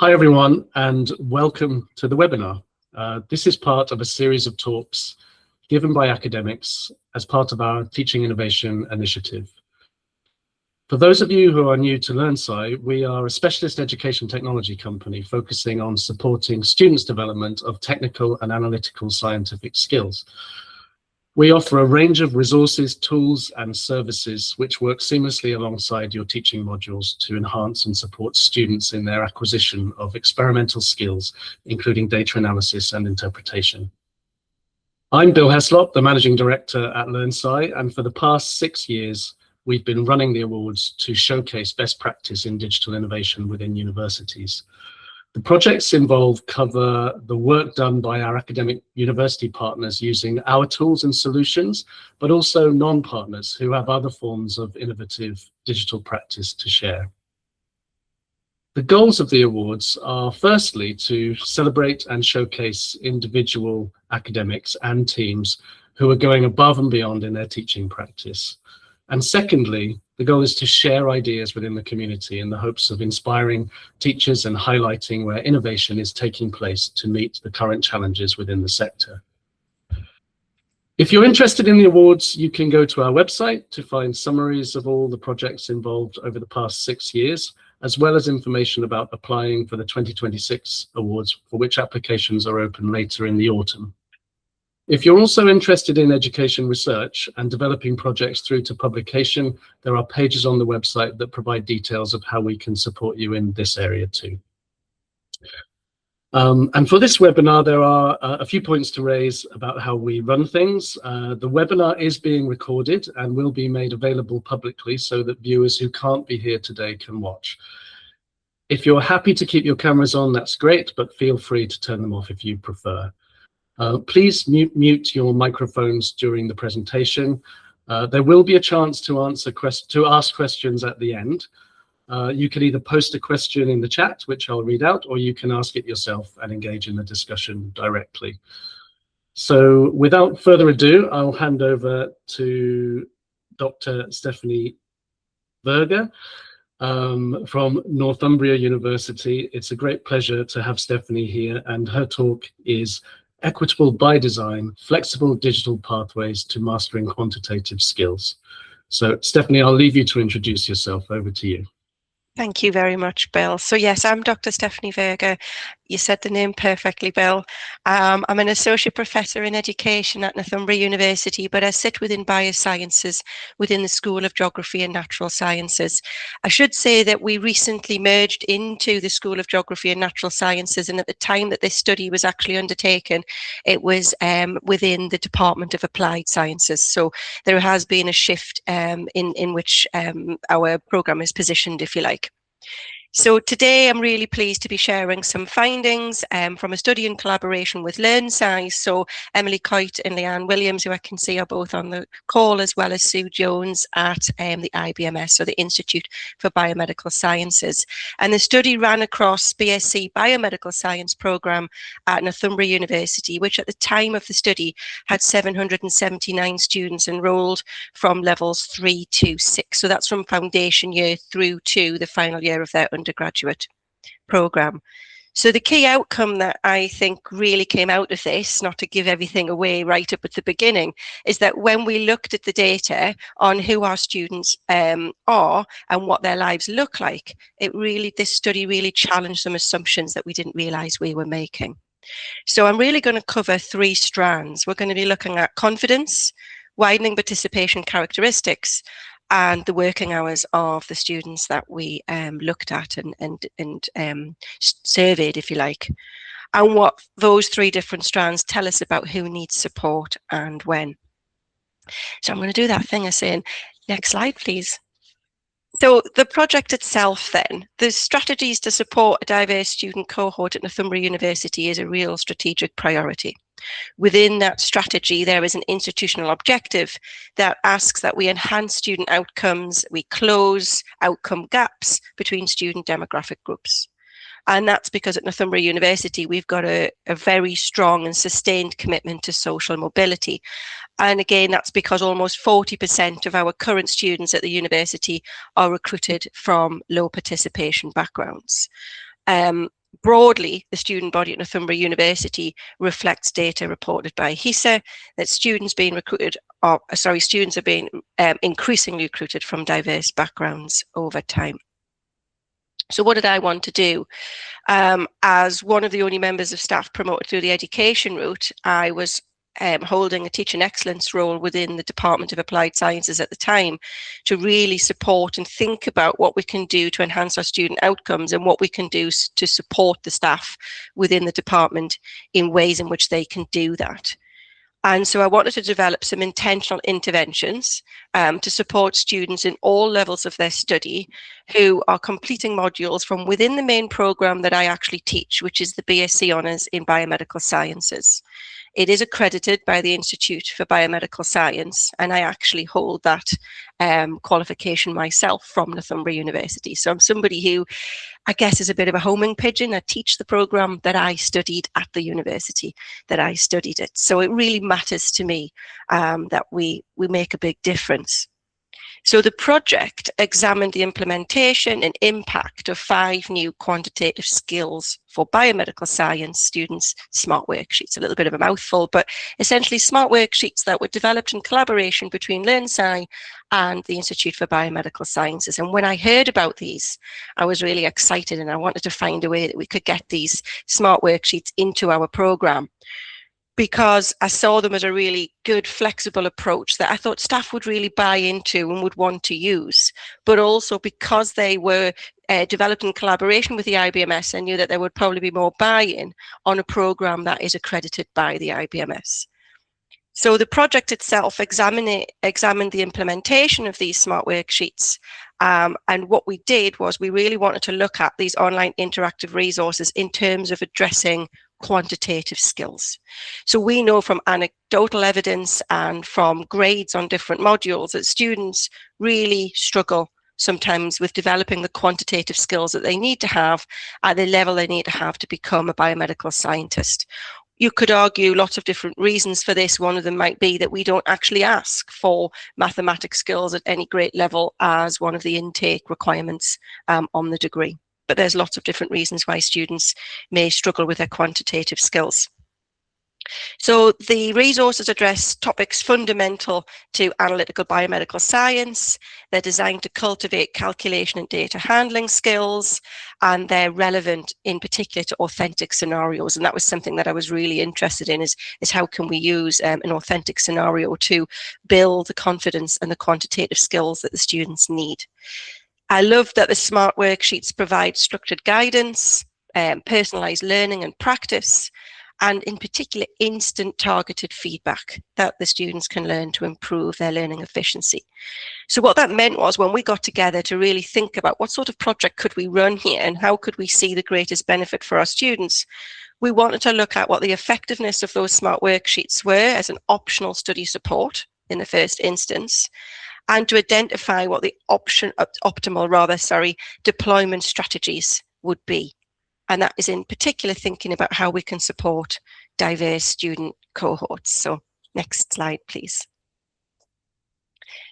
Hi everyone, and welcome to the webinar. This is part of a series of talks given by academics as part of our Teaching Innovation Initiative. For those of you who are new to LearnSci, we are a specialist education technology company focusing on supporting students' development of technical and analytical scientific skills. We offer a range of resources, tools, and services which work seamlessly alongside your teaching modules to enhance and support students in their acquisition of experimental skills, including data analysis and interpretation. I'm Bill Heslop, the Managing Director at LearnSci, and for the past 6 years, we've been running the awards to showcase best practice in digital innovation within universities. The projects involved cover the work done by our academic university partners using our tools and solutions, but also non-partners who have other forms of innovative digital practice to share. The goals of the awards are firstly to celebrate and showcase individual academics and teams who are going above and beyond in their teaching practice. And secondly, the goal is to share ideas within the community in the hopes of inspiring teachers and highlighting where innovation is taking place to meet the current challenges within the sector. If you're interested in the awards, you can go to our website to find summaries of all the projects involved over the past 6 years, as well as information about applying for the 2026 awards, for which applications are open later in the autumn. If you're also interested in education research and developing projects through to publication, there are pages on the website that provide details of how we can support you in this area too. And for this webinar, there are a few points to raise about how we run things. The webinar is being recorded and will be made available publicly so that viewers who can't be here today can watch. If you're happy to keep your cameras on, that's great, but feel free to turn them off if you prefer. Please mute your microphones during the presentation. There will be a chance to ask questions at the end. You can either post a question in the chat, which I'll read out, or you can ask it yourself and engage in the discussion directly. So without further ado, I'll hand over to Dr. Stephany Veuger from Northumbria University. It's a great pleasure to have Stephany here, and her talk is Equitable by Design, Flexible Digital Pathways to Mastering Quantitative Skills. So Stephany, I'll leave you to introduce yourself. Over to you. Thank you very much, Bill. So yes, I'm Dr. Stephany Veuger. You said the name perfectly, Bill. I'm an associate professor in education at Northumbria University, but I sit within biosciences within the School of Geography and Natural Sciences. I should say that we recently merged into the School of Geography and Natural Sciences, and at the time that this study was actually undertaken, it was within the Department of Applied Sciences. So there has been a shift in which our program is positioned, if you like. So today I'm really pleased to be sharing some findings from a study in collaboration with LearnSci. So Emily Coit and Leanne Williams, who I can see are both on the call, as well as Sue Jones at the IBMS, so the Institute for Biomedical Sciences. And the study ran across BSc Biomedical Science program at Northumbria University, which at the time of the study had 779 students enrolled from levels 3 to 6. So that's from foundation year through to the final year of their undergraduate program. So the key outcome that I think really came out of this, not to give everything away right up at the beginning, is that when we looked at the data on who our students are and what their lives look like, this study really challenged some assumptions that we didn't realize we were making. So I'm really going to cover 3 strands. We're going to be looking at confidence, widening participation characteristics, and the working hours of the students that we looked at and surveyed, if you like, and what those 3 different strands tell us about who needs support and when. So I'm going to do that thing of saying, next slide, please. So the project itself then, the strategies to support a diverse student cohort at Northumbria University is a real strategic priority. Within that strategy, there is an institutional objective that asks that we enhance student outcomes, we close outcome gaps between student demographic groups. And that's because at Northumbria University, we've got a very strong and sustained commitment to social mobility. And again, that's because almost 40% of our current students at the university are recruited from low participation backgrounds. Broadly, the student body at Northumbria University reflects data reported by HESA that students are being increasingly recruited from diverse backgrounds over time. So what did I want to do? As one of the only members of staff promoted through the education route, I was holding a teaching excellence role within the Department of Applied Sciences at the time to really support and think about what we can do to enhance our student outcomes and what we can do to support the staff within the department in ways in which they can do that. And so I wanted to develop some intentional interventions to support students in all levels of their study who are completing modules from within the main programme that I actually teach, which is the BSc Honours in Biomedical Sciences. It is accredited by the Institute for Biomedical Science, and I actually hold that qualification myself from Northumbria University. So I'm somebody who, I guess, is a bit of a homing pigeon. I teach the programme that I studied at the university that I studied it. So it really matters to me that we make a big difference. So the project examined the implementation and impact of 5 new quantitative skills for biomedical science students, Smart Worksheets. A little bit of a mouthful, but essentially Smart Worksheets that were developed in collaboration between LearnSci and the Institute for Biomedical Sciences. And when I heard about these, I was really excited and I wanted to find a way that we could get these Smart Worksheets into our programme, because I saw them as a really good, flexible approach that I thought staff would really buy into and would want to use, but also because they were developed in collaboration with the IBMS, I knew that there would probably be more buy-in on a programme that is accredited by the IBMS. So the project itself examined the implementation of these Smart Worksheets. And what we did was we really wanted to look at these online interactive resources in terms of addressing quantitative skills. So we know from anecdotal evidence and from grades on different modules that students really struggle sometimes with developing the quantitative skills that they need to have at the level they need to have to become a biomedical scientist. You could argue lots of different reasons for this. One of them might be that we don't actually ask for mathematics skills at any great level as one of the intake requirements on the degree. But there's lots of different reasons why students may struggle with their quantitative skills. So the resources address topics fundamental to analytical biomedical science. They're designed to cultivate calculation and data handling skills, and they're relevant in particular to authentic scenarios. And that was something that I was really interested in, is how can we use an authentic scenario to build the confidence and the quantitative skills that the students need. I love that the Smart Worksheets provide structured guidance, personalised learning and practice, and in particular, instant targeted feedback that the students can learn to improve their learning efficiency. So what that meant was when we got together to really think about what sort of project could we run here and how could we see the greatest benefit for our students, we wanted to look at what the effectiveness of those Smart Worksheets were as an optional study support in the first instance, and to identify what the optimal deployment strategies would be. And that is in particular thinking about how we can support diverse student cohorts. So next slide, please.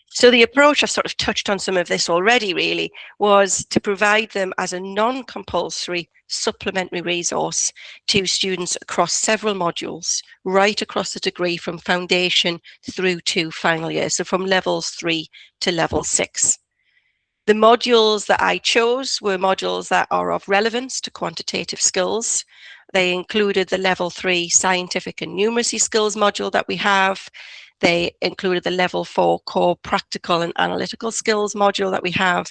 So the approach, I've sort of touched on some of this already really, was to provide them as a non-compulsory supplementary resource to students across several modules, right across the degree from foundation through to final year, so from levels 3 to level 6. The modules that I chose were modules that are of relevance to quantitative skills. They included the level 3 scientific and numeracy skills module that we have. They included the level 4 core practical and analytical skills module that we have,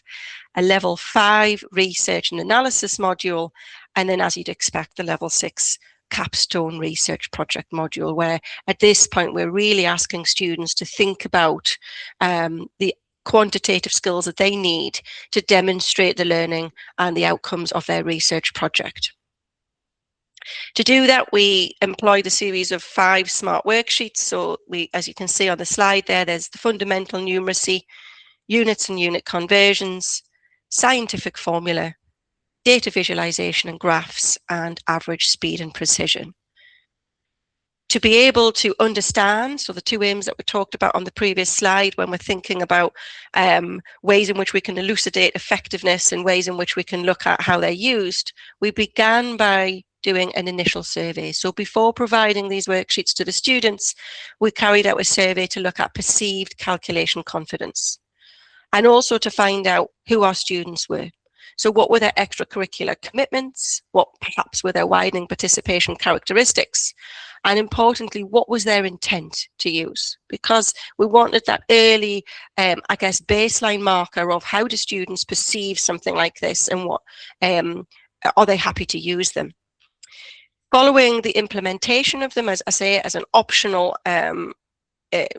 a level 5 research and analysis module, and then, as you'd expect, the level 6 capstone research project module, where at this point we're really asking students to think about the quantitative skills that they need to demonstrate the learning and the outcomes of their research project. To do that, we employed a series of 5 Smart Worksheets. So as you can see on the slide there, there's the fundamental numeracy, units and unit conversions, scientific formula, data visualization and graphs, and average speed and precision. to be able to understand, so the two aims that we talked about on the previous slide when we're thinking about ways in which we can elucidate effectiveness and ways in which we can look at how they're used, we began by doing an initial survey. So before providing these worksheets to the students, we carried out a survey to look at perceived calculation confidence and also to find out who our students were. So what were their extracurricular commitments? What perhaps were their widening participation characteristics? And importantly, what was their intent to use? Because we wanted that early, I guess, baseline marker of how do students perceive something like this and what are they happy to use them? Following the implementation of them, as I say, as an optional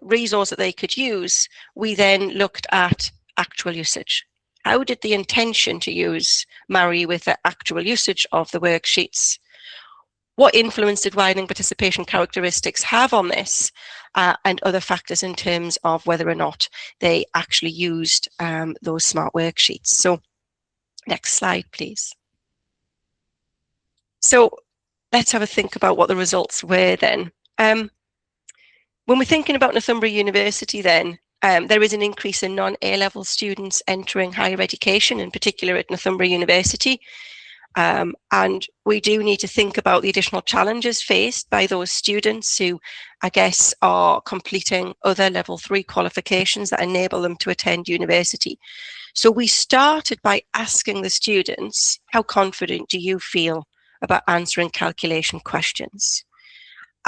resource that they could use, we then looked at actual usage. How did the intention to use marry with the actual usage of the worksheets? What influence did widening participation characteristics have on this and other factors in terms of whether or not they actually used those smart worksheets? So next slide, please. So let's have a think about what the results were then. When we're thinking about Northumbria University then, there is an increase in non-A-level students entering higher education, in particular at Northumbria University. And we do need to think about the additional challenges faced by those students who, I guess, are completing other level 3 qualifications that enable them to attend university. So we started by asking the students, how confident do you feel about answering calculation questions?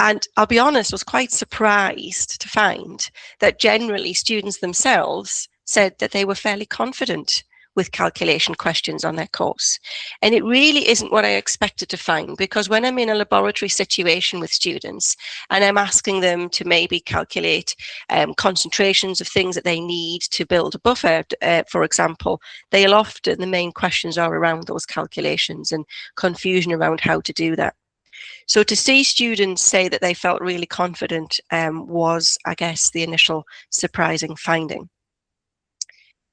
And I'll be honest, I was quite surprised to find that generally students themselves said that they were fairly confident with calculation questions on their course. And it really isn't what I expected to find, because when I'm in a laboratory situation with students and I'm asking them to maybe calculate concentrations of things that they need to build a buffer, for example, they'll often, the main questions are around those calculations and confusion around how to do that. So to see students say that they felt really confident was, I guess, the initial surprising finding.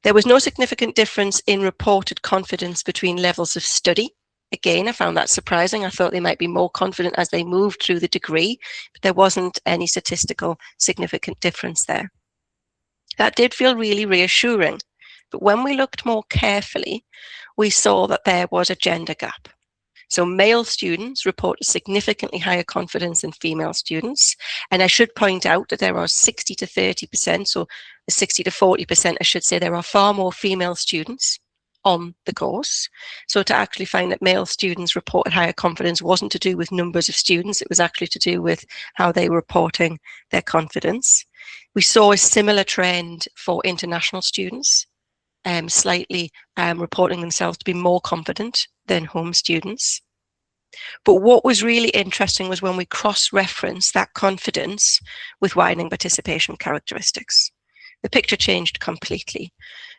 There was no significant difference in reported confidence between levels of study. Again, I found that surprising. I thought they might be more confident as they moved through the degree, but there wasn't any statistical significant difference there. That did feel really reassuring. But when we looked more carefully, we saw that there was a gender gap. So male students report a significantly higher confidence than female students. And I should point out that there are 60 to 30%, so 60 to 40%, I should say, there are far more female students on the course. So to actually find that male students reported higher confidence wasn't to do with numbers of students, it was actually to do with how they were reporting their confidence. We saw a similar trend for international students. Slightly reporting themselves to be more confident than home students. But what was really interesting was when we cross-referenced that confidence with widening participation characteristics. The picture changed completely.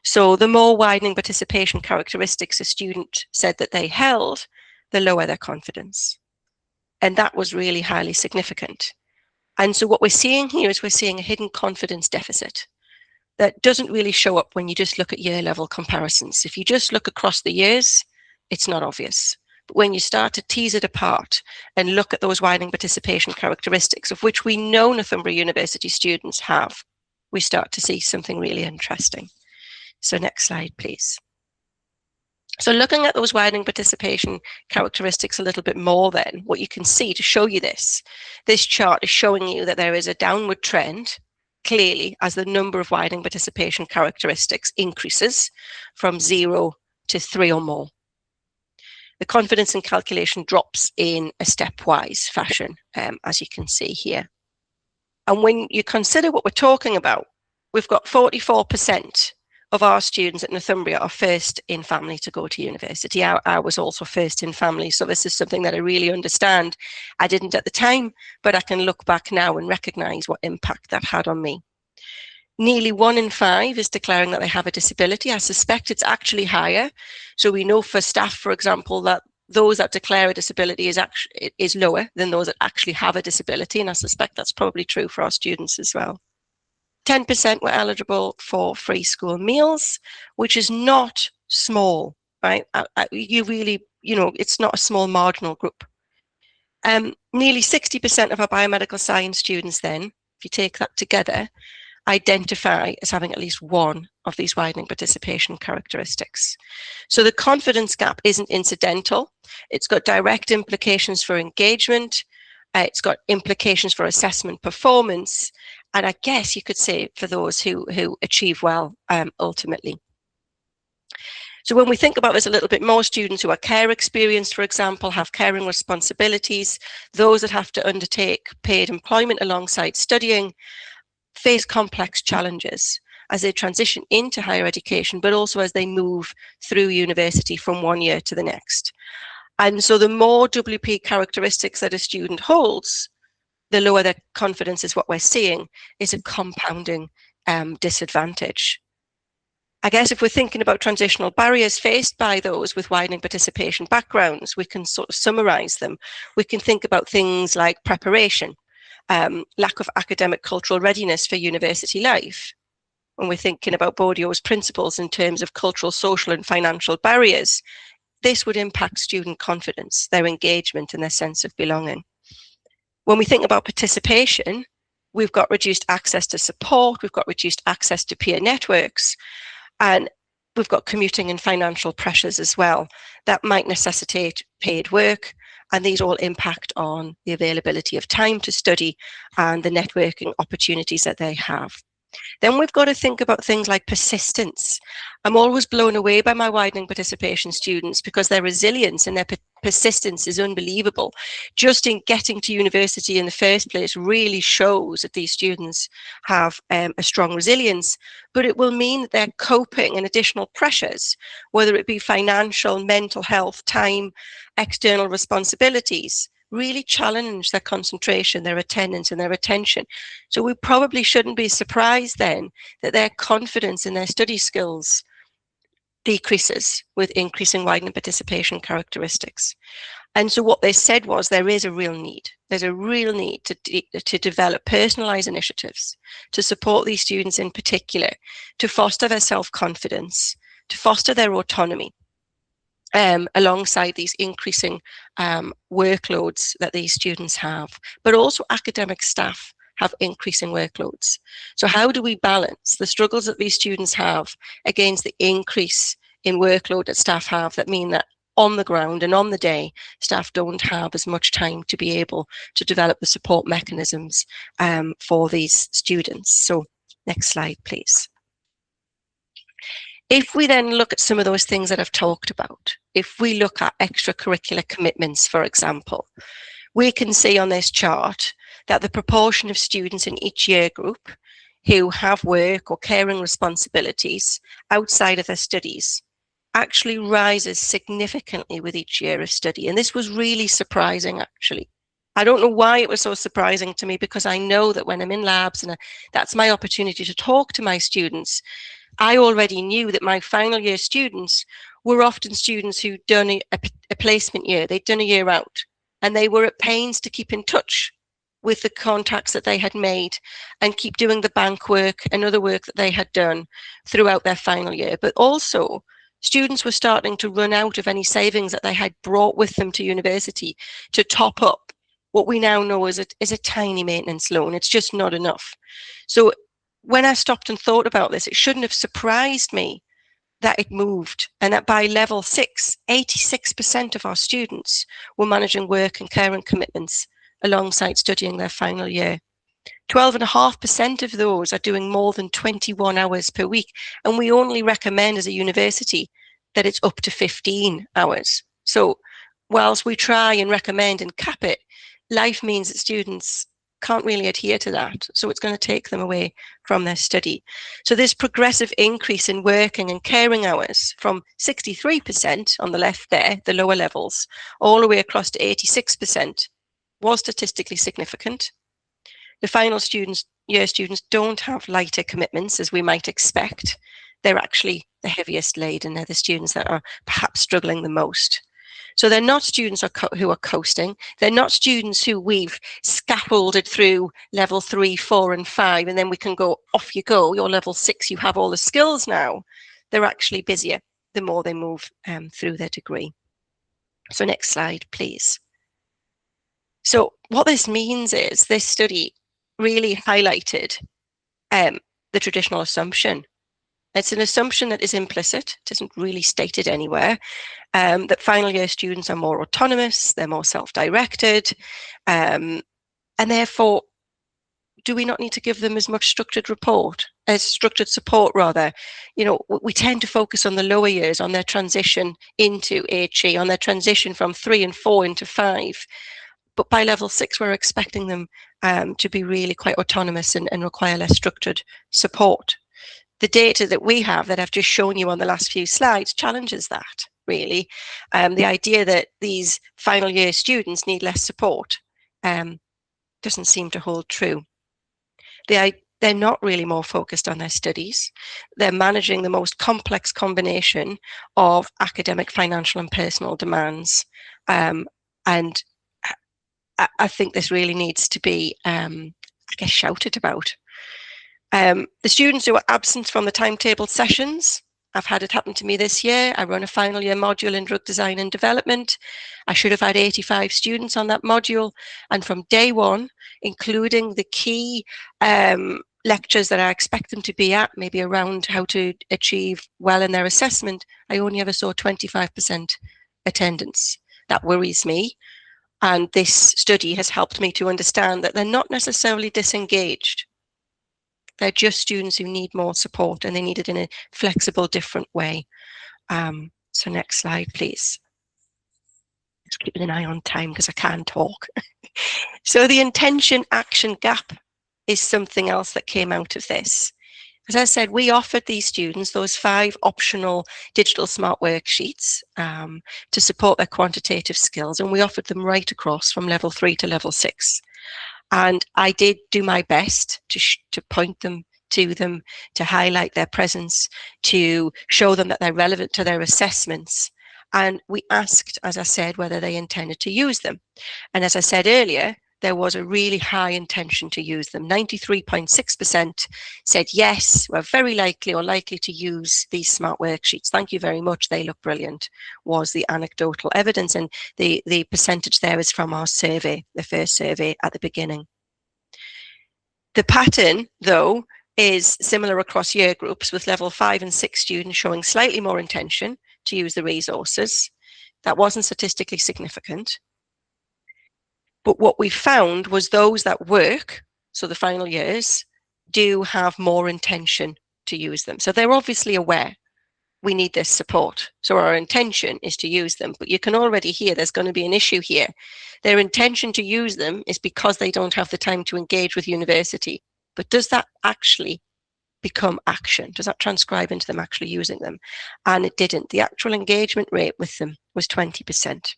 So the more widening participation characteristics a student said that they held, the lower their confidence. And that was really highly significant. And so what we're seeing here is we're seeing a hidden confidence deficit that doesn't really show up when you just look at year level comparisons. If you just look across the years, it's not obvious. But when you start to tease it apart and look at those widening participation characteristics, of which we know Northumbria University students have, we start to see something really interesting. So next slide, please. So looking at those widening participation characteristics a little bit more then, what you can see to show you this chart is showing you that there is a downward trend clearly as the number of widening participation characteristics increases from 0 to 3 or more. The confidence in calculation drops in a stepwise fashion, as you can see here. And when you consider what we're talking about, we've got 44% of our students at Northumbria are first in family to go to university. I was also first in family, so this is something that I really understand. I didn't at the time, but I can look back now and recognise what impact that had on me. Nearly 1 in 5 is declaring that they have a disability. I suspect it's actually higher. So we know for staff, for example, that those that declare a disability is lower than those that actually have a disability, and I suspect that's probably true for our students as well. 10% were eligible for free school meals, which is not small, right? You really, it's not a small marginal group. Nearly 60% of our biomedical science students then, if you take that together, identify as having at least one of these widening participation characteristics. So the confidence gap isn't incidental. It's got direct implications for engagement. It's got implications for assessment performance. And I guess you could say for those who achieve well ultimately. So when we think about this a little bit more, students who are care experienced, for example, have caring responsibilities, those that have to undertake paid employment alongside studying, face complex challenges as they transition into higher education, but also as they move through university from one year to the next. And so the more WP characteristics that a student holds, the lower their confidence is what we're seeing is a compounding disadvantage. I guess if we're thinking about transitional barriers faced by those with widening participation backgrounds, we can sort of summarize them. We can think about things like preparation, lack of academic cultural readiness for university life. When we're thinking about Bourdieu's principles in terms of cultural, social, and financial barriers, this would impact student confidence, their engagement, and their sense of belonging. When we think about participation, we've got reduced access to support, we've got reduced access to peer networks, and we've got commuting and financial pressures as well that might necessitate paid work, and these all impact on the availability of time to study and the networking opportunities that they have. Then we've got to think about things like persistence. I'm always blown away by my widening participation students because their resilience and their persistence is unbelievable. Just in getting to university in the first place really shows that these students have a strong resilience, but it will mean that they're coping and additional pressures, whether it be financial, mental health, time, external responsibilities, really challenge their concentration, their attendance, and their attention. So we probably shouldn't be surprised then that their confidence in their study skills decreases with increasing widening participation characteristics. And so what they said was there is a real need. There's a real need to develop personalized initiatives to support these students in particular, to foster their self-confidence, to foster their autonomy, alongside these increasing workloads that these students have, but also academic staff have increasing workloads. So how do we balance the struggles that these students have against the increase in workload that staff have that mean that on the ground and on the day, staff don't have as much time to be able to develop the support mechanisms for these students. So next slide, please. If we then look at some of those things that I've talked about, if we look at extracurricular commitments, for example, we can see on this chart that the proportion of students in each year group who have work or caring responsibilities outside of their studies actually rises significantly with each year of study. And this was really surprising, actually. I don't know why it was so surprising to me, because I know that when I'm in labs and that's my opportunity to talk to my students, I already knew that my final year students were often students who'd done a placement year. They'd done a year out, and they were at pains to keep in touch with the contacts that they had made and keep doing the bank work and other work that they had done throughout their final year. But also, students were starting to run out of any savings that they had brought with them to university to top up what we now know is a tiny maintenance loan. It's just not enough. So when I stopped and thought about this, it shouldn't have surprised me that it moved, and that by level 6, 86% of our students were managing work and caring commitments alongside studying their final year. 12.5% of those are doing more than 21 hours per week, and we only recommend as a university that it's up to 15 hours. So whilst we try and recommend and cap it, life means that students can't really adhere to that. So it's going to take them away from their study. So this progressive increase in working and caring hours from 63% on the left there, the lower levels, all the way across to 86% was statistically significant. The final year students don't have lighter commitments as we might expect. They're actually the heaviest laden. They're the students that are perhaps struggling the most. So they're not students who are coasting. They're not students who we've scaffolded through level 3, 4, and 5, and then we can go, off you go, you're level 6, you have all the skills now. They're actually busier the more they move through their degree. So next slide, please. So what this means is this study really highlighted the traditional assumption. It's an assumption that is implicit, it isn't really stated anywhere, that final year students are more autonomous, they're more self-directed, and therefore, do we not need to give them as much structured support rather? You know, we tend to focus on the lower years, on their transition into HE, on their transition from 3 and 4 into 5. But by level 6, we're expecting them to be really quite autonomous and require less structured support. The data that we have, that I've just shown you on the last few slides, challenges that, really. The idea that these final year students need less support doesn't seem to hold true. They're not really more focused on their studies. They're managing the most complex combination of academic, financial, and personal demands. And I think this really needs to be, I guess, shouted about. The students who are absent from the timetable sessions, I've had it happen to me this year. I run a final year module in drug design and development. I should have had 85 students on that module. And from day one, including the key lectures that I expect them to be at, maybe around how to achieve well in their assessment, I only ever saw 25% attendance. That worries me. And this study has helped me to understand that they're not necessarily disengaged. They're just students who need more support, and they need it in a flexible, different way. So next slide, please. Just keeping an eye on time because I can't talk. So the intention action gap is something else that came out of this. As I said, we offered these students those 5 optional digital smart worksheets to support their quantitative skills, and we offered them right across from level 3 to level 6. And I did do my best to point them to them, to highlight their presence, to show them that they're relevant to their assessments. And we asked, as I said, whether they intended to use them. And as I said earlier, there was a really high intention to use them. 93.6% said yes, we're very likely or likely to use these smart worksheets. Thank you very much, they look brilliant, was the anecdotal evidence. And the percentage there is from our survey, the first survey at the beginning. The pattern, though, is similar across year groups, with level 5 and 6 students showing slightly more intention to use the resources. That wasn't statistically significant. But what we found was those that work, so the final years, do have more intention to use them. So they're obviously aware we need this support. So our intention is to use them, but you can already hear there's going to be an issue here. Their intention to use them is because they don't have the time to engage with university. But does that actually become action? Does that transcribe into them actually using them? And it didn't. The actual engagement rate with them was 20%.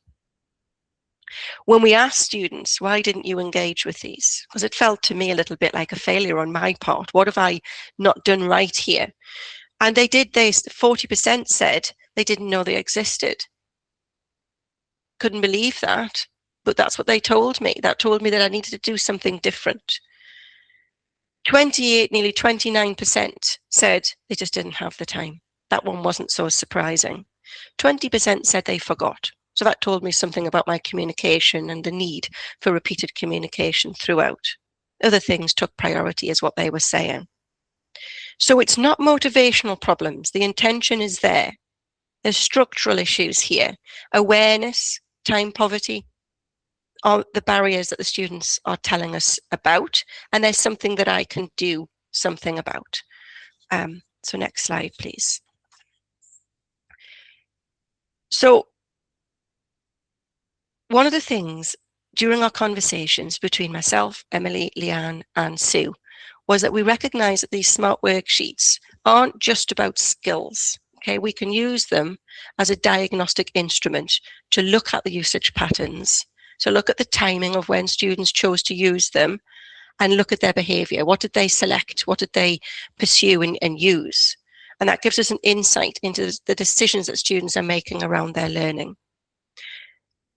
When we asked students, why didn't you engage with these? Because it felt to me a little bit like a failure on my part. What have I not done right here? And they did this. 40% said they didn't know they existed. Couldn't believe that, but that's what they told me. That told me that I needed to do something different. 28, nearly 29% said they just didn't have the time. That one wasn't so surprising. 20% said they forgot. So that told me something about my communication and the need for repeated communication throughout. Other things took priority, is what they were saying. So it's not motivational problems. The intention is there. There's structural issues here. Awareness, time poverty are the barriers that the students are telling us about. And there's something that I can do something about. So next slide, please. So one of the things during our conversations between myself, Emily, Leanne, and Sue was that we recognize that these smart worksheets aren't just about skills. Okay, we can use them as a diagnostic instrument to look at the usage patterns. So look at the timing of when students chose to use them and look at their behavior. What did they select? What did they pursue and use? And that gives us an insight into the decisions that students are making around their learning.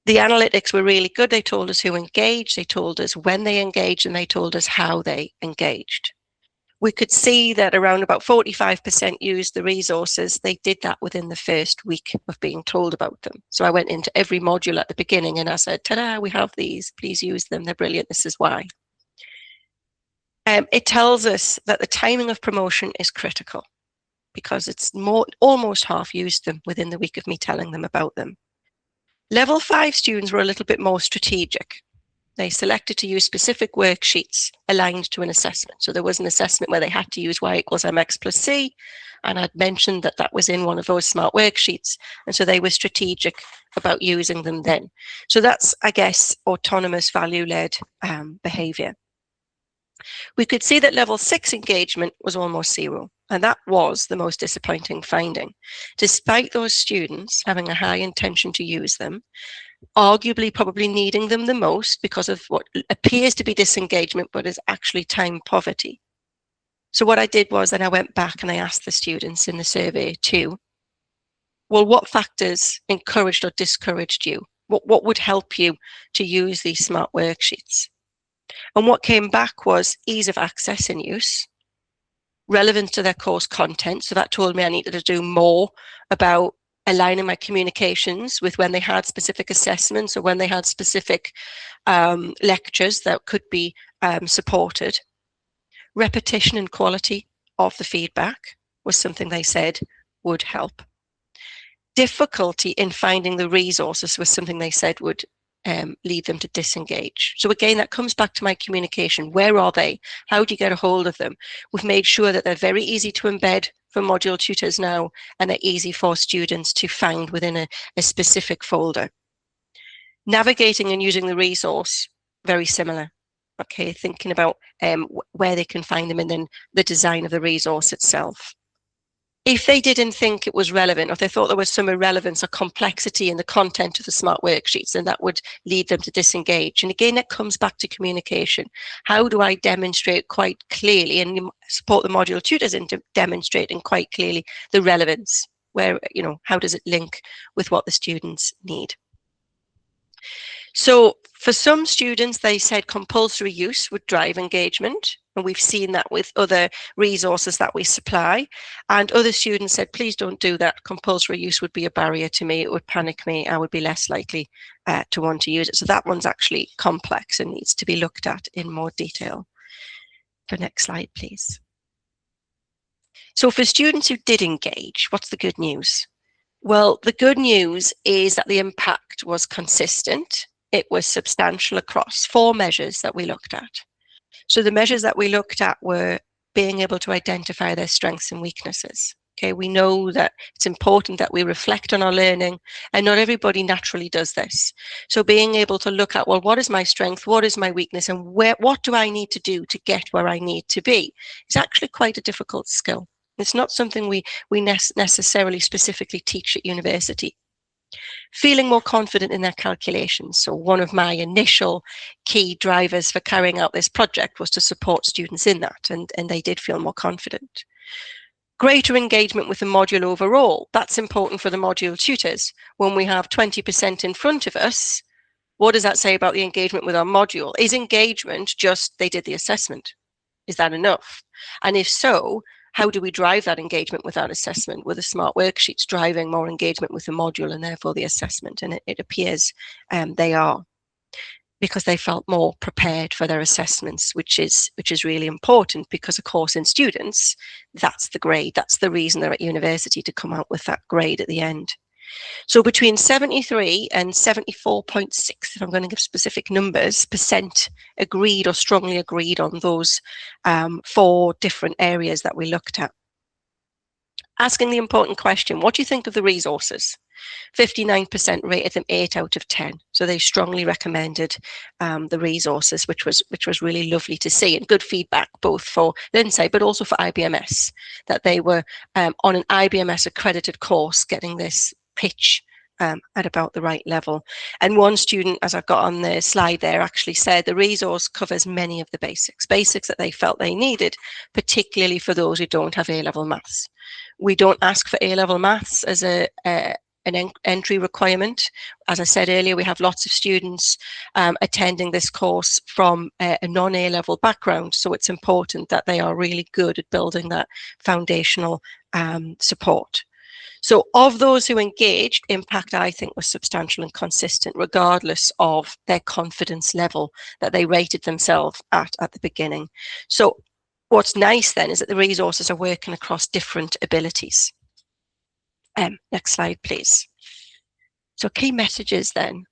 The analytics were really good. They told us who engaged, they told us when they engaged, and they told us how they engaged. We could see that around about 45% used the resources. They did that within the first week of being told about them. So I went into every module at the beginning and I said, ta-da, we have these, please use them, they're brilliant, this is why. It tells us that the timing of promotion is critical because it's almost half used them within the week of me telling them about them. Level 5 students were a little bit more strategic. They selected to use specific worksheets aligned to an assessment. So there was an assessment where they had to use y equals mx plus c, and I'd mentioned that that was in one of those smart worksheets, and so they were strategic about using them then. So that's, I guess, autonomous value-led behaviour. We could see that level 6 engagement was almost zero, and that was the most disappointing finding. Despite those students having a high intention to use them, arguably probably needing them the most because of what appears to be disengagement, but is actually time poverty. So what I did was then I went back and I asked the students in the survey too, well, what factors encouraged or discouraged you? What would help you to use these smart worksheets? And what came back was ease of access and use, relevance to their course content. So that told me I needed to do more about aligning my communications with when they had specific assessments or when they had specific lectures that could be supported. Repetition and quality of the feedback was something they said would help. Difficulty in finding the resources was something they said would lead them to disengage. So again, that comes back to my communication. Where are they? How do you get a hold of them? We've made sure that they're very easy to embed for module tutors now, and they're easy for students to find within a specific folder. Navigating and using the resource, very similar. Okay, thinking about where they can find them and then the design of the resource itself. If they didn't think it was relevant, or if they thought there was some irrelevance or complexity in the content of the smart worksheets, then that would lead them to disengage. And again, that comes back to communication. How do I demonstrate quite clearly and support the module tutors into demonstrating quite clearly the relevance? Where, you know, how does it link with what the students need? So for some students, they said compulsory use would drive engagement. And we've seen that with other resources that we supply. And other students said, please don't do that. Compulsory use would be a barrier to me. It would panic me. I would be less likely to want to use it. So that one's actually complex and needs to be looked at in more detail. The next slide, please. So for students who did engage, what's the good news? Well, the good news is that the impact was consistent. It was substantial across 4 measures that we looked at. So the measures that we looked at were being able to identify their strengths and weaknesses. Okay, we know that it's important that we reflect on our learning, and not everybody naturally does this. So being able to look at, well, what is my strength, what is my weakness, and what do I need to do to get where I need to be is actually quite a difficult skill. It's not something we necessarily specifically teach at university. Feeling more confident in their calculations. So one of my initial key drivers for carrying out this project was to support students in that, and they did feel more confident. Greater engagement with the module overall. That's important for the module tutors. When we have 20% in front of us, what does that say about the engagement with our module? Is engagement just they did the assessment? Is that enough? And if so, how do we drive that engagement with that assessment? With the smart worksheets driving more engagement with the module and therefore the assessment? And it appears they are, because they felt more prepared for their assessments, which is really important, because of course in students, that's the grade. That's the reason they're at university, to come out with that grade at the end. So between 73 and 74.6, if I'm going to give specific numbers, % agreed or strongly agreed on those 4 different areas that we looked at. Asking the important question, what do you think of the resources? 59% rated them 8 out of 10. So they strongly recommended the resources, which was really lovely to see, and good feedback both for Lindsay but also for IBMS, that they were on an IBMS accredited course getting this pitch at about the right level. And one student, as I've got on the slide there, actually said the resource covers many of the basics that they felt they needed, particularly for those who don't have A-level maths. We don't ask for A-level maths as a an entry requirement. As I said earlier, we have lots of students attending this course from a non-A-level background, so it's important that they are really good at building that foundational support. So of those who engaged, impact, I think, was substantial and consistent, regardless of their confidence level that they rated themselves at the beginning. So what's nice then is that the resources are working across different abilities. Next slide, please. So key messages then.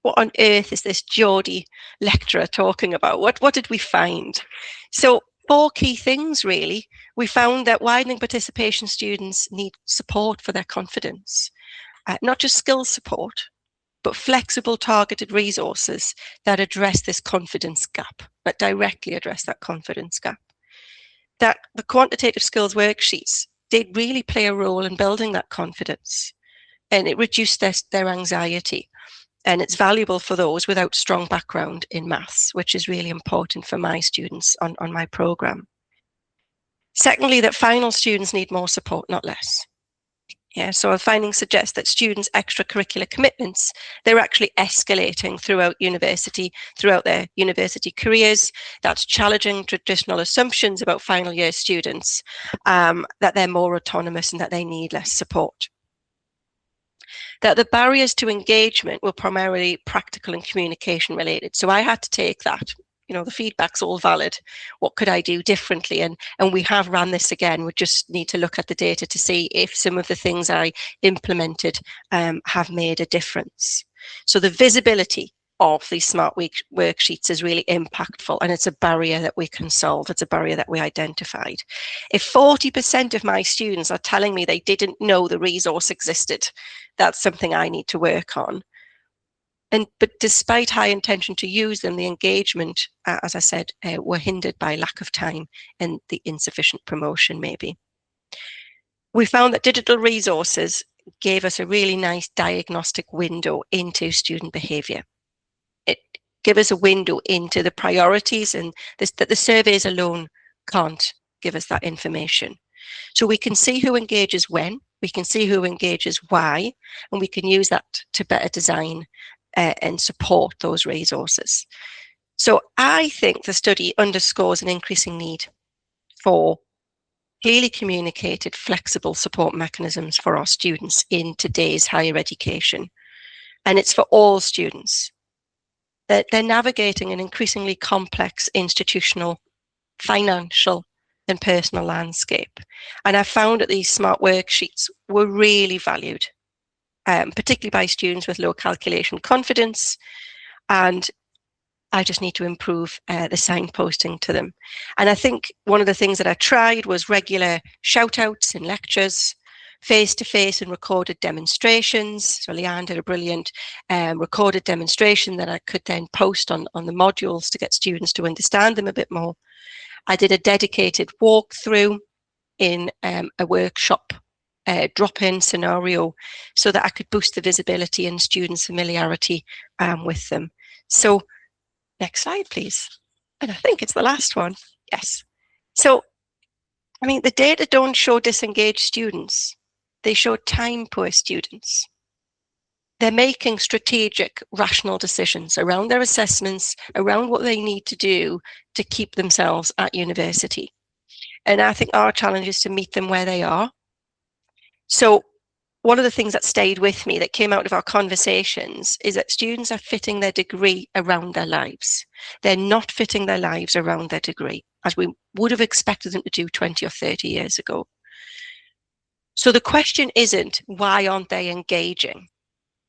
What on earth is this Geordie lecturer talking about? What did we find? So 4 key things, really. We found that widening participation students need support for their confidence, not just skills support, but flexible targeted resources that address this confidence gap, that directly address that confidence gap. That the quantitative skills worksheets did really play a role in building that confidence, and it reduced their anxiety. And it's valuable for those without strong background in maths, which is really important for my students on my programme. Secondly, that final students need more support, not less. Yeah, so our findings suggest that students' extracurricular commitments, they're actually escalating throughout university, throughout their university careers. That's challenging traditional assumptions about final year students, that they're more autonomous and that they need less support. That the barriers to engagement were primarily practical and communication related. So I had to take that. You know, the feedback's all valid. What could I do differently? And we have ran this again. We just need to look at the data to see if some of the things I implemented have made a difference. So the visibility of these smart worksheets is really impactful, and it's a barrier that we can solve. It's a barrier that we identified. If 40% of my students are telling me they didn't know the resource existed, that's something I need to work on. But despite high intention to use them, the engagement, as I said, were hindered by lack of time and the insufficient promotion, maybe. We found that digital resources gave us a really nice diagnostic window into student behaviour. It gave us a window into the priorities, and that the surveys alone can't give us that information. So we can see who engages when, we can see who engages why, and we can use that to better design and support those resources. So I think the study underscores an increasing need for clearly communicated, flexible support mechanisms for our students in today's higher education. And it's for all students. They're navigating an increasingly complex institutional, financial, and personal landscape. And I found that these smart worksheets were really valued, particularly by students with low calculation confidence, and I just need to improve the signposting to them. And I think one of the things that I tried was regular shout outs in lectures, face-to-face and recorded demonstrations. So Leanne did a brilliant recorded demonstration that I could then post on the modules to get students to understand them a bit more. I did a dedicated walkthrough in a workshop drop-in scenario so that I could boost the visibility and students' familiarity with them. So next slide, please. And I think it's the last one. Yes. So, I mean, the data don't show disengaged students. They show time-poor students. They're making strategic, rational decisions around their assessments, around what they need to do to keep themselves at university. And I think our challenge is to meet them where they are. So one of the things that stayed with me that came out of our conversations is that students are fitting their degree around their lives. They're not fitting their lives around their degree, as we would have expected them to do 20 or 30 years ago. So the question isn't, why aren't they engaging?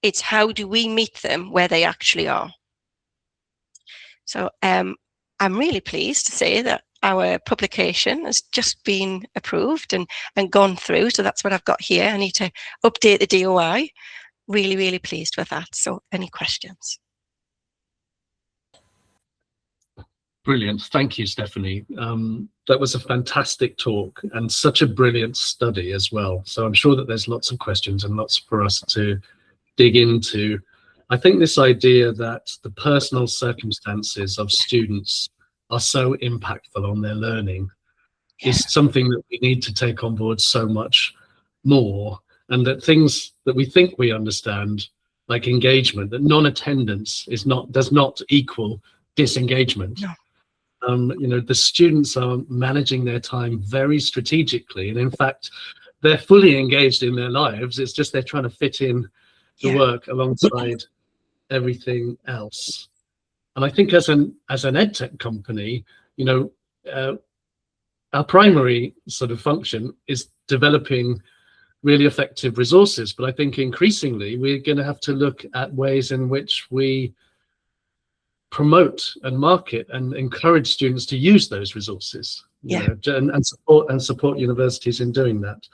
It's how do we meet them where they actually are? So I'm really pleased to say that our publication has just been approved and gone through. So that's what I've got here. I need to update the DOI. Really, really pleased with that. So any questions? Brilliant. Thank you, Stephanie. That was a fantastic talk and such a brilliant study as well. So I'm sure that there's lots of questions and lots for us to dig into. I think this idea that the personal circumstances of students are so impactful on their learning is something that we need to take on board so much more. and that things that we think we understand, like engagement, that non-attendance does not equal disengagement. No. The students are managing their time very strategically, and in fact, they're fully engaged in their lives. It's just they're trying to fit in the work alongside everything else. And I think as an edtech company, our primary sort of function is developing really effective resources. But I think increasingly we're going to have to look at ways in which we promote and market and encourage students to use those resources, and support universities in doing that.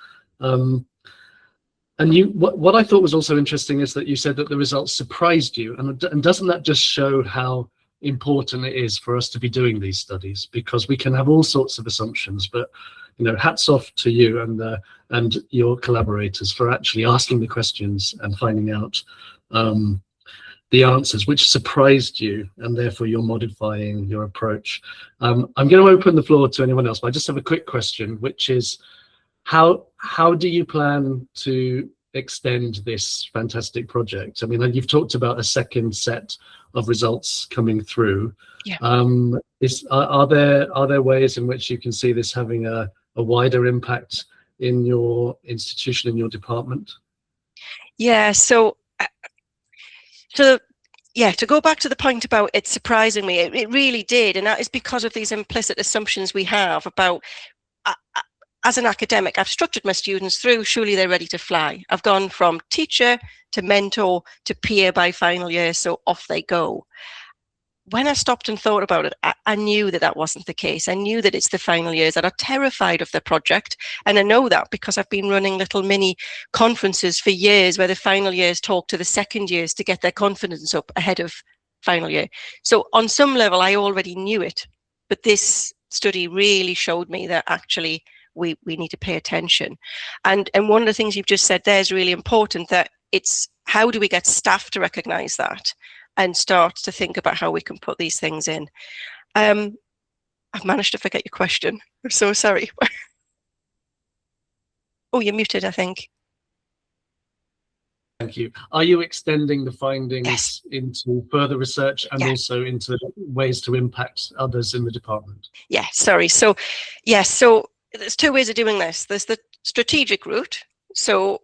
What I thought was also interesting is that you said that the results surprised you, and doesn't that just show how important it is for us to be doing these studies? Because we can have all sorts of assumptions, but hats off to you and your collaborators for actually asking the questions and finding out the answers which surprised you, and therefore you're modifying your approach. I'm going to open the floor to anyone else, but I just have a quick question, which is how do you plan to extend this fantastic project? I mean, you've talked about a second set of results coming through. Yeah. Are there ways in which you can see this having a wider impact in your institution, in your department? Yeah, so to go back to the point about it surprising me, it really did, and that is because of these implicit assumptions we have about, as an academic, I've structured my students through, surely they're ready to fly. I've gone from teacher to mentor to peer by final year, so off they go. When I stopped and thought about it, I knew that wasn't the case. I knew that it's the final years that are terrified of the project. And I know that because I've been running little mini conferences for years where the final years talk to the second years to get their confidence up ahead of final year. So on some level, I already knew it. But this study really showed me that actually we need to pay attention. And one of the things you've just said there is really important, that it's how do we get staff to recognize that and start to think about how we can put these things in. I've managed to forget your question. I'm so sorry. Oh, you're muted, I think. Thank you. Are you extending the findings into further research and also into ways to impact others in the department? Yeah, sorry. So, so there's two ways of doing this. There's the strategic route. So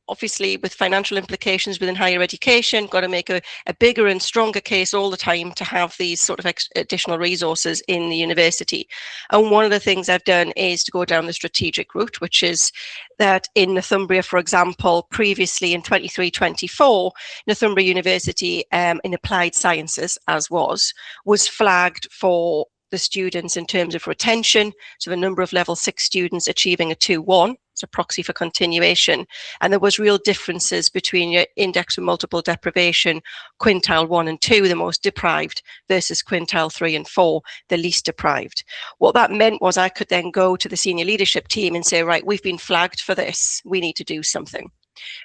obviously with financial implications within higher education, got to make a bigger and stronger case all the time to have these sort of additional resources in the university. And one of the things I've done is to go down the strategic route, which is that in Northumbria, for example, previously in 23-24, Northumbria University in applied sciences, as was flagged for the students in terms of retention. So the number of level 6 students achieving a 2-1, it's a proxy for continuation. And there was real differences between your index of multiple deprivation, quintile 1 and 2, the most deprived, versus quintile 3 and 4, the least deprived. What that meant was I could then go to the senior leadership team and say, right, we've been flagged for this, we need to do something.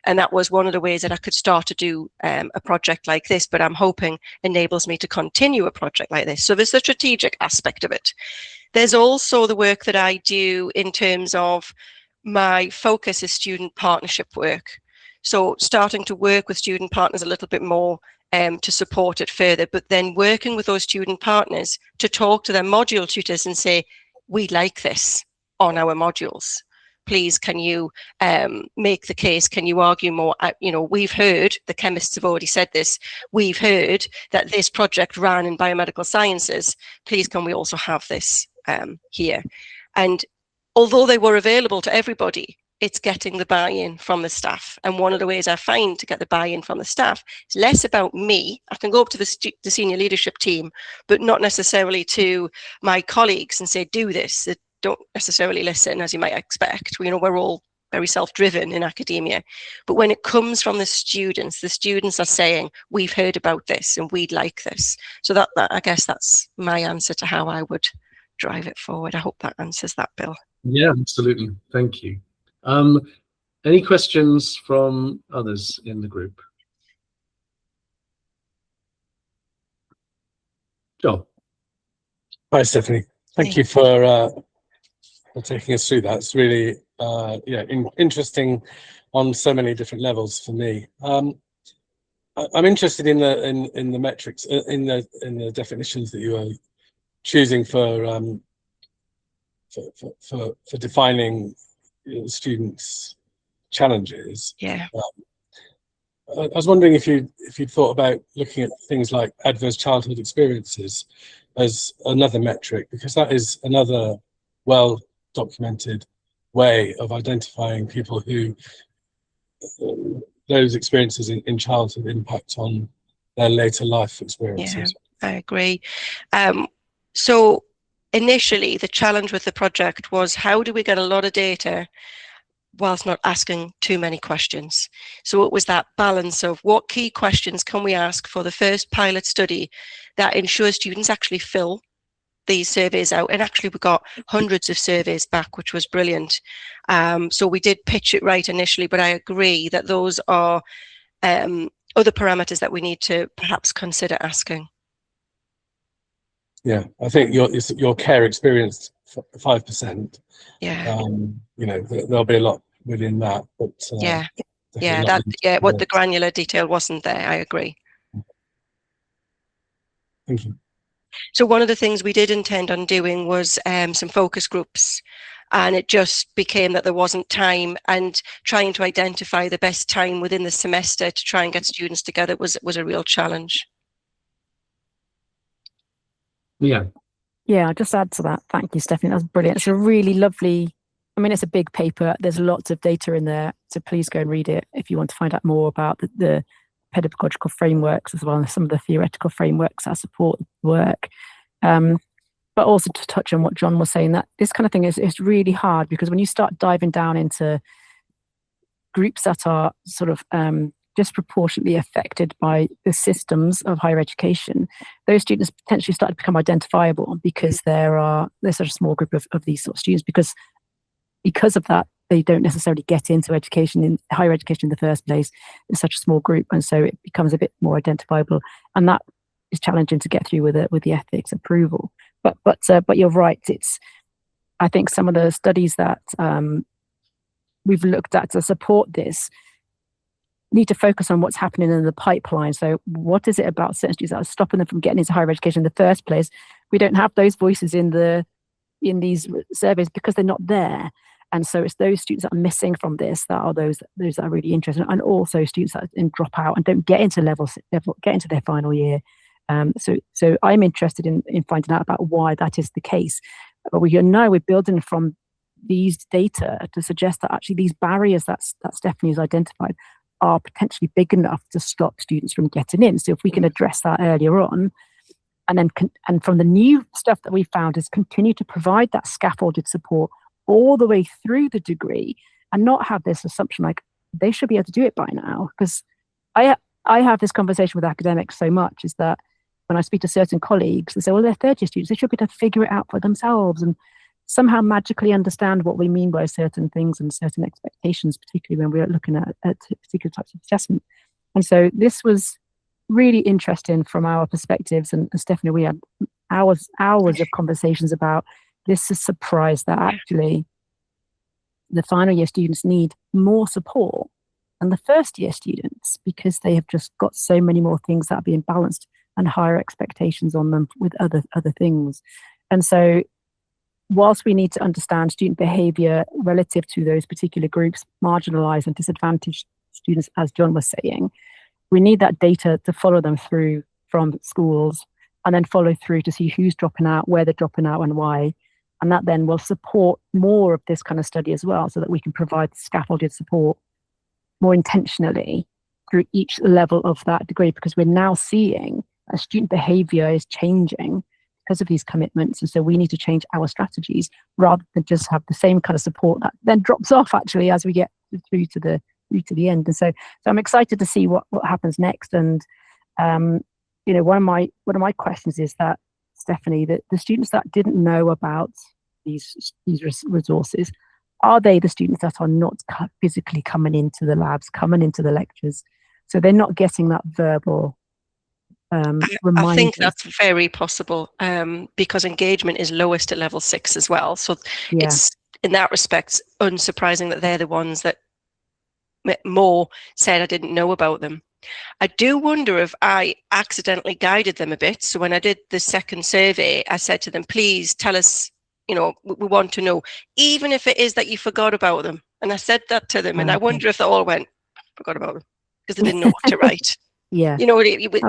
And that was one of the ways that I could start to do a project like this, but I'm hoping enables me to continue a project like this. So there's the strategic aspect of it. There's also the work that I do in terms of my focus is student partnership work. So starting to work with student partners a little bit more to support it further, but then working with those student partners to talk to their module tutors and say, we like this on our modules. Please, can you make the case? Can you argue more? We've heard, the chemists have already said this, we've heard that this project ran in biomedical sciences. Please, can we also have this here? And although they were available to everybody, it's getting the buy-in from the staff. And one of the ways I find to get the buy-in from the staff is less about me. I can go up to the senior leadership team, but not necessarily to my colleagues and say, do this. They don't necessarily listen, as you might expect. We're all very self-driven in academia. But when it comes from the students are saying, we've heard about this and we'd like this. So that I guess that's my answer to how I would drive it forward. I hope that answers that, Bill. Yeah, absolutely. Thank you. Any questions from others in the group? John. Hi, Stephanie. Thank you for taking us through that. It's really interesting on so many different levels for me. I'm interested in the metrics, in the definitions that you are choosing for defining students' challenges. Yeah. I was wondering if you'd thought about looking at things like adverse childhood experiences as another metric, because that is another well-documented way of identifying people who those experiences in childhood impact on their later life experiences. Yeah, I agree. So initially, the challenge with the project was, how do we get a lot of data whilst not asking too many questions? So it was that balance of what key questions can we ask for the first pilot study that ensures students actually fill these surveys out. And actually we got hundreds of surveys back, which was brilliant. So we did pitch it right initially, but I agree that those are other parameters that we need to perhaps consider asking. Yeah, I think your care experience 5%. Yeah. There'll be a lot within that, but yeah, what the granular detail wasn't there. I agree. Thank you. So one of the things we did intend on doing was some focus groups, and it just became that there wasn't time, and trying to identify the best time within the semester to try and get students together was a real challenge. Yeah. Yeah, I'll just add to that. Thank you, Stephanie. That's brilliant. It's a really lovely, I mean, it's a big paper. There's lots of data in there. So please go and read it if you want to find out more about the pedagogical frameworks, as well as some of the theoretical frameworks that support the work. But also to touch on what John was saying, that this kind of thing is really hard, because when you start diving down into groups that are sort of disproportionately affected by the systems of higher education, those students potentially start to become identifiable, because there's such a small group of these sort of students, because of that, they don't necessarily get into education, in higher education in the first place. It's such a small group, and so it becomes a bit more identifiable, and that is challenging to get through with the ethics approval. But you're right. I think some of the studies that we've looked at to support this need to focus on what's happening in the pipeline. So what is it about certain students that are stopping them from getting into higher education in the first place? We don't have those voices in these surveys because they're not there. And so it's those students that are missing from this that are those that are really interested, and also students that drop out and don't get into get into their final year. So I'm interested in finding out about why that is the case. But we're building from these data to suggest that actually these barriers that Stephanie has identified are potentially big enough to stop students from getting in. So if we can address that earlier on, and from the new stuff that we found, is continue to provide that scaffolded support all the way through the degree, and not have this assumption like they should be able to do it by now. Because I have this conversation with academics so much, is that when I speak to certain colleagues, they say, well, they're third-year students, they should be able to figure it out for themselves and somehow magically understand what we mean by certain things and certain expectations, particularly when we're looking at particular types of assessment. And so this was really interesting from our perspectives. And Stephanie, we had hours of conversations about this. Is surprised that actually the final year students need more support than the first year students, because they have just got so many more things that are being balanced and higher expectations on them with other things. And so whilst we need to understand student behaviour relative to those particular groups, marginalised and disadvantaged students, as John was saying, we need that data to follow them through from schools, and then follow through to see who's dropping out, where they're dropping out and why. And that then will support more of this kind of study as well, so that we can provide scaffolded support more intentionally through each level of that degree, because we're now seeing that student behaviour is changing because of these commitments. And so we need to change our strategies rather than just have the same kind of support that then drops off actually as we get through to the end. And so I'm excited to see what happens next. And one of my questions is that, Stephanie, that the students that didn't know about these resources, are they the students that are not physically coming into the labs, coming into the lectures? So they're not getting that verbal reminder. I think that's very possible, because engagement is lowest at level 6 as well. So It's, in that respect, unsurprising that they're the ones that more said I didn't know about them. I do wonder if I accidentally guided them a bit. So when I did the second survey, I said to them, please tell us, we want to know, even if it is that you forgot about them. And I said that to them, and I wonder if they all went, forgot about them, because they didn't know what to write. Yeah.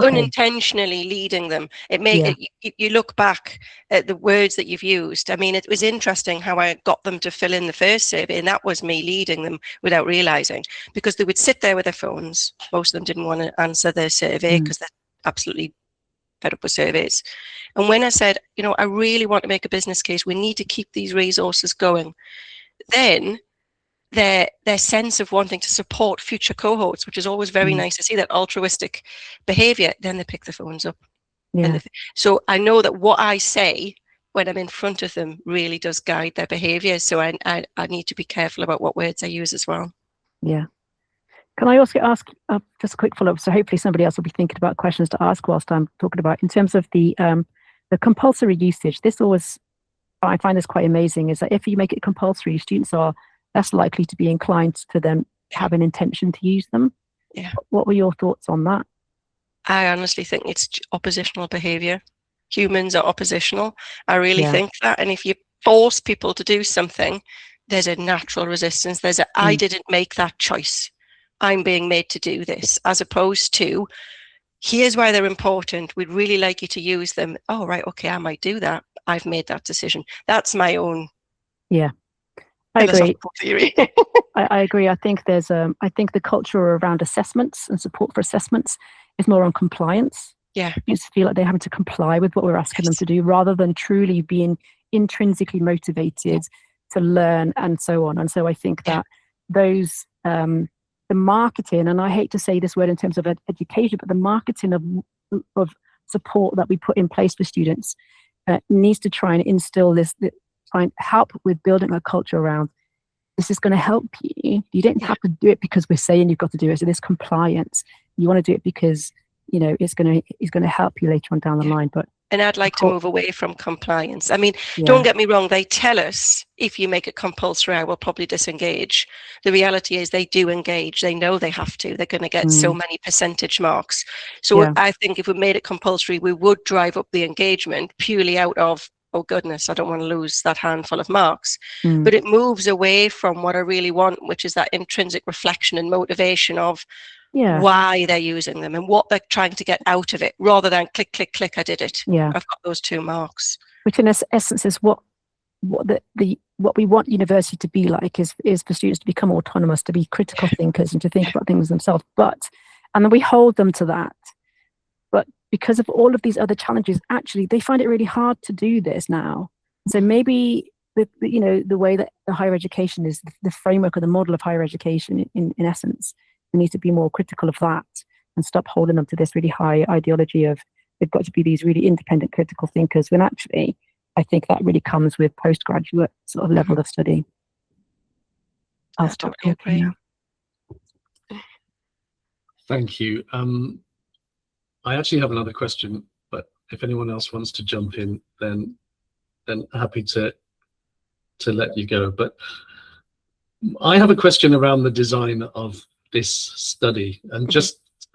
Unintentionally leading them. You look back at the words that you've used. I mean, it was interesting how I got them to fill in the first survey, and that was me leading them without realizing, because they would sit there with their phones. Most of them didn't want to answer their survey because they're absolutely fed up with surveys. And when I said, I really want to make a business case, we need to keep these resources going, then their sense of wanting to support future cohorts, which is always very nice to see, that altruistic behavior, then they pick the phones up. Yeah. So I know that what I say when I'm in front of them really does guide their behavior. So I need to be careful about what words I use as well. Yeah. Can I also ask just a quick follow-up? So hopefully somebody else will be thinking about questions to ask whilst I'm talking about, in terms of the compulsory usage. I find this quite amazing, is that if you make it compulsory, students are less likely to be inclined to then have an intention to use them. Yeah. What were your thoughts on that? I honestly think it's oppositional behavior. Humans are oppositional. I really think that. And if you force people to do something, there's a natural resistance. I didn't make that choice. I'm being made to do this, as opposed to, here's why they're important. We'd really like you to use them. Oh, right. Okay. I might do that. I've made that decision. That's my own. Yeah. I agree. Theory. I agree. I think I think the culture around assessments and support for assessments is more on compliance. Yeah. You just feel like they're having to comply with what we're asking them to do, rather than truly being intrinsically motivated to learn and so on. And so I think that those, the marketing, and I hate to say this word in terms of education, but the marketing of support that we put in place for students needs to try and instill this, try and help with building a culture around, this is going to help you. You don't have to do it because we're saying you've got to do it. So this compliance, you want to do it because it's going to help you later on down the line. And I'd like to move away from compliance. I mean, don't get me wrong. They tell us if you make it compulsory, I will probably disengage. The reality is they do engage. They know they have to. They're going to get so many percentage marks. So I think if we made it compulsory, we would drive up the engagement purely out of, oh goodness, I don't want to lose that handful of marks. But it moves away from what I really want, which is that intrinsic reflection and motivation of why they're using them and what they're trying to get out of it, rather than click, click, click, I did it. I've got those 2 marks. Which in essence is what we want university to be like, is for students to become autonomous, to be critical thinkers and to think about things themselves. And then we hold them to that. But because of all of these other challenges, actually, they find it really hard to do this now. So maybe the way that the higher education is, the framework or the model of higher education in essence, we need to be more critical of that and stop holding them to this really high ideology of they've got to be these really independent critical thinkers, when actually I think that really comes with postgraduate sort of level of study. I'll stop talking now. Thank you. I actually have another question, but if anyone else wants to jump in, then happy to let you go. But I have a question around the design of this study, and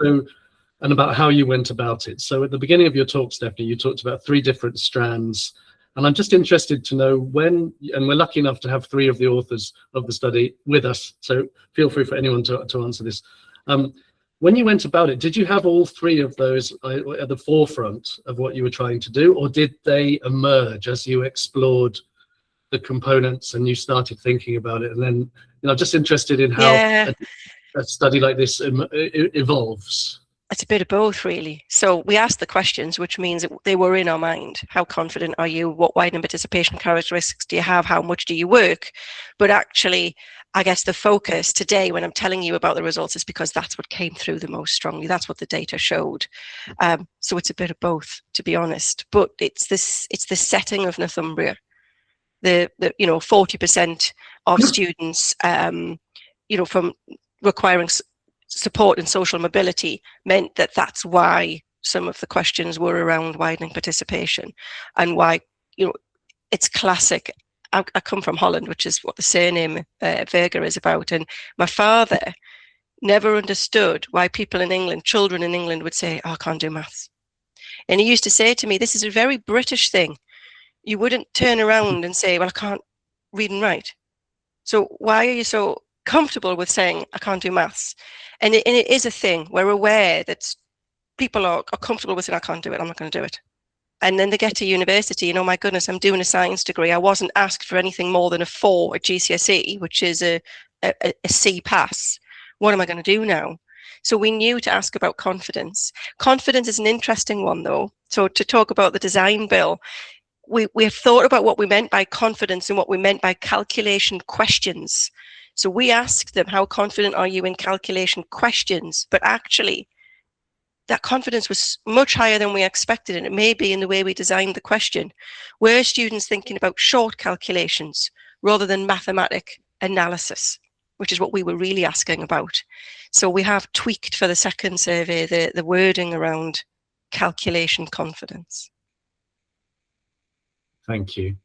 and about how you went about it. So at the beginning of your talk, Stephany, you talked about 3 different strands, and I'm just interested to know when, and we're lucky enough to have 3 of the authors of the study with us, so feel free for anyone to answer this. When you went about it, did you have all 3 of those at the forefront of what you were trying to do, or did they emerge as you explored the components and you started thinking about it? And then, I'm just interested in how a study like this evolves. It's a bit of both, really. So we asked the questions, which means that they were in our mind. How confident are you? What widening participation characteristics do you have? How much do you work? But actually, I guess the focus today, when I'm telling you about the results, is because that's what came through the most strongly. That's what the data showed. So it's a bit of both, to be honest. But it's the setting of Northumbria. The 40% of students, from requiring support and social mobility, meant that that's why some of the questions were around widening participation, and why, it's classic. I come from Holland, which is what the surname Veuger is about. And my father never understood why people in England, children in England, would say, oh, I can't do maths. And he used to say to me, this is a very British thing. You wouldn't turn around and say, well, I can't read and write. So why are you so comfortable with saying, I can't do maths? And it is a thing. We're aware that people are comfortable with saying, I can't do it, I'm not going to do it. And then they get to university and, oh my goodness, I'm doing a science degree. I wasn't asked for anything more than a 4 at GCSE, which is a C pass. What am I going to do now? So we knew to ask about confidence. Confidence is an interesting one, though. So to talk about the design bill, we have thought about what we meant by confidence and what we meant by calculation questions. So we asked them, how confident are you in calculation questions? But actually, that confidence was much higher than we expected, and it may be in the way we designed the question. Were students thinking about short calculations rather than mathematic analysis, which is what we were really asking about? So we have tweaked for the second survey the wording around calculation confidence. Thank you.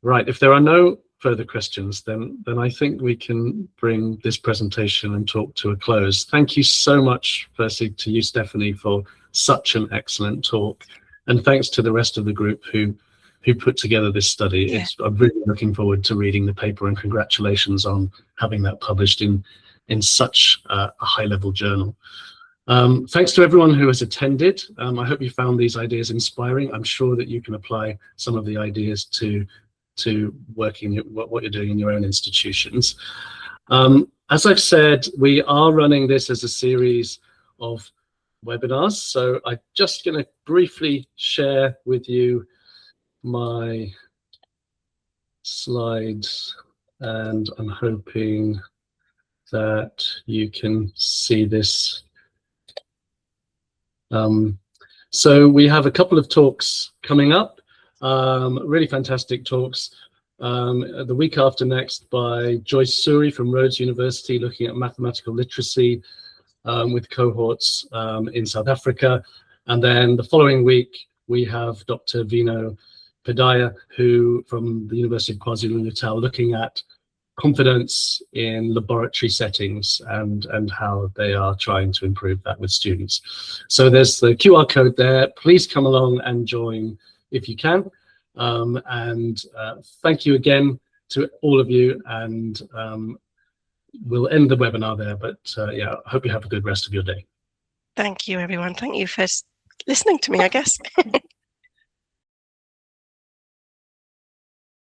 Right, if there are no further questions, then I think we can bring this presentation and talk to a close. Thank you so much, firstly, to you, Stephany, for such an excellent talk, and thanks to the rest of the group who put together this study. Yeah. I'm really looking forward to reading the paper, and congratulations on having that published in such a high-level journal. Thanks to everyone who has attended. I hope you found these ideas inspiring. I'm sure that you can apply some of the ideas to working what you're doing in your own institutions. As I've said, we are running this as a series of webinars, so I'm just going to briefly share with you my slides, and I'm hoping that you can see this. So we have a couple of talks coming up. Really fantastic talks. The week after next by Joyce Suri from Rhodes University, looking at mathematical literacy with cohorts in South Africa. And then the following week, we have Dr. Vino Pedaya, who from the University of KwaZulu-Natal, looking at confidence in laboratory settings and how they are trying to improve that with students. So there's the QR code there. Please come along and join if you can. Thank you again to all of you, and we'll end the webinar there, but yeah, I hope you have a good rest of your day. Thank you, everyone. Thank you for listening to me, I guess.